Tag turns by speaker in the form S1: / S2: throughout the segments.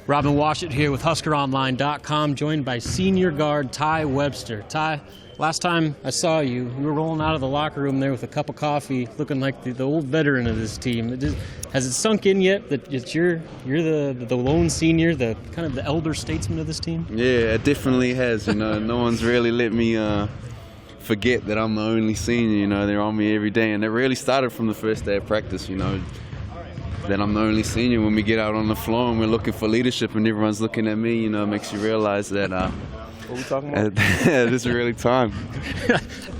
S1: Robin Washut here with HuskerOnline.com, joined by senior guard Tai Webster. Tai, last time I saw you, you were rolling out of the locker room there with a cup of coffee, looking like the old veteran of this team. Has it sunk in yet that you're the lone senior, the kind of the elder statesman of this team?
S2: Yeah, it definitely has. No one's really let me forget that I'm the only senior. They're on me every day, and it really started from the first day of practice. That I'm the only senior. When we get out on the floor and we're looking for leadership and everyone's looking at me, it makes you realize that
S3: what we talking about?
S2: this is really time.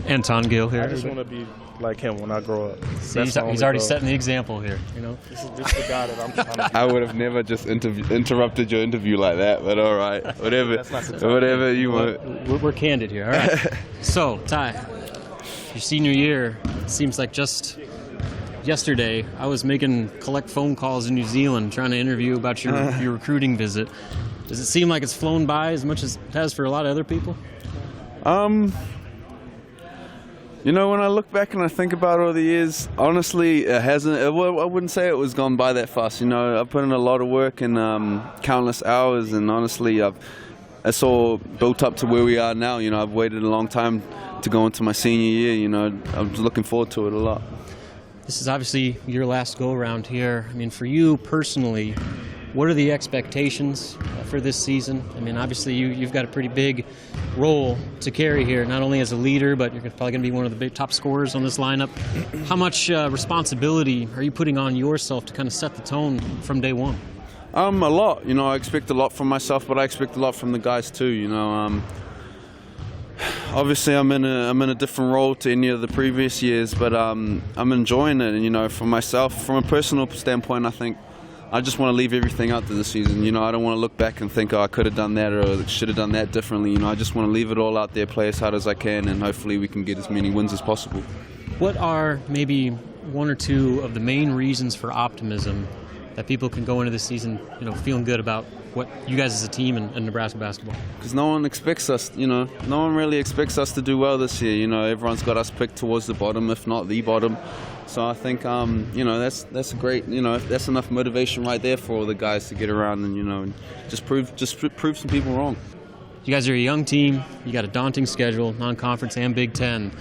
S1: Anton Gill here.
S3: I just want to be like him when I grow up.
S1: See, he's already setting the example here.
S3: This is the guy that I'm trying to.
S2: I would have never just interrupted your interview like that, but all right, whatever you want.
S1: We're candid here, all right? So, Tai, your senior year, it seems like just yesterday I was making collect phone calls in New Zealand trying to interview about your recruiting visit. Does it seem like it's flown by as much as it has for a lot of other people?
S2: When I look back and I think about all the years, honestly, it hasn't. I wouldn't say it was gone by that fast. I put in a lot of work and countless hours, and honestly, it's all built up to where we are now. I've waited a long time to go into my senior year. I'm looking forward to it a lot.
S1: This is obviously your last go-around here. I mean, for you personally, what are the expectations for this season? I mean, obviously you've got a pretty big role to carry here, not only as a leader, but you're probably going to be one of the big top scorers on this lineup. How much responsibility are you putting on yourself to kind of set the tone from day one?
S2: A lot. I expect a lot from myself, but I expect a lot from the guys too. Obviously, I'm in a different role to any of the previous years, but I'm enjoying it. And for myself, from a personal standpoint, I think I just want to leave everything out to the season. I don't want to look back and think, oh, I could have done that or should have done that differently. I just want to leave it all out there, play as hard as I can, and hopefully we can get as many wins as possible.
S1: What are maybe one or two of the main reasons for optimism that people can go into this season, feeling good about what you guys as a team and Nebraska basketball? Because
S2: no one expects us, no one really expects us to do well this year. Everyone's got us picked towards the bottom, if not the bottom. So I think, that's great. That's enough motivation right there for all the guys to get around and, just prove some people wrong.
S1: You guys are a young team. You got a daunting schedule, non-conference and Big Ten.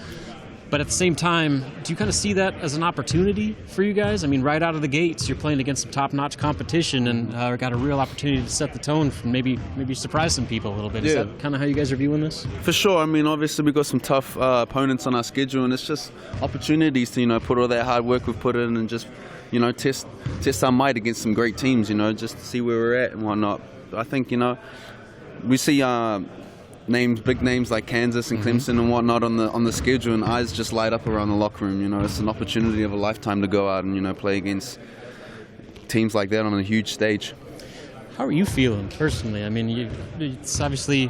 S1: But at the same time, do you kind of see that as an opportunity for you guys? I mean, right out of the gates, you're playing against some top-notch competition and got a real opportunity to set the tone and maybe surprise some people a little bit. Is that kind of how you guys are viewing this?
S2: For sure. I mean, obviously we've got some tough opponents on our schedule, and it's just opportunities to, put all that hard work we've put in and just, test our might against some great teams, just to see where we're at and whatnot. I think, we see big names like Kansas and Clemson and whatnot on the schedule, and eyes just light up around the locker room. It's an opportunity of a lifetime to go out and play against teams like that on a huge stage.
S1: How are you feeling personally? I mean, it's obviously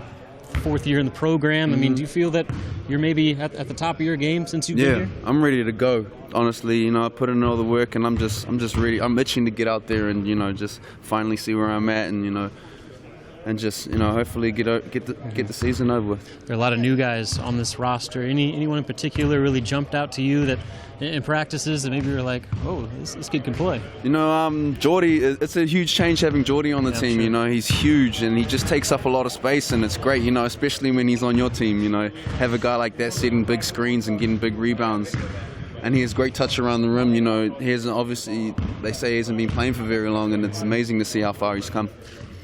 S1: fourth year in the program. I mean, do you feel that you're maybe at the top of your game since you've been here?
S2: Yeah, I'm ready to go. Honestly, I put in all the work, and I'm just ready. I'm itching to get out there and just finally see where I'm at and just hopefully get the season over with.
S1: There are a lot of new guys on this roster. Anyone in particular really jumped out to you that in practices that maybe you were like, oh, this kid can play?
S2: Jordy, it's a huge change having Jordy on the team.
S1: Sure.
S2: He's huge and he just takes up a lot of space, and it's great. Especially when he's on your team. Have a guy like that setting big screens and getting big rebounds. And he has great touch around the rim. He hasn't, obviously, they say he hasn't been playing for very long, and it's amazing to see how far he's come.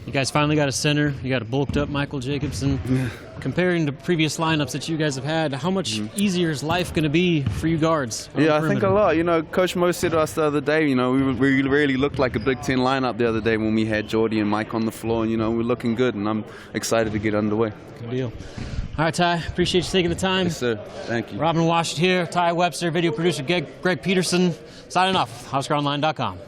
S1: You guys finally got a center. You got a bulked up Michael Jacobson.
S2: Yeah.
S1: Comparing to previous lineups that you guys have had, how much easier is life going to be for you guards?
S2: Yeah, I think a lot. Coach Mo said to us the other day, we really looked like a Big Ten lineup the other day when we had Jordy and Mike on the floor, and, we're looking good, and I'm excited to get underway.
S1: Good deal. All right, Tai, appreciate you taking the time.
S2: Yes, sir. Thank you.
S1: Robin Washut here, Tai Webster, video producer Greg Peterson, signing off, HuskerOnline.com.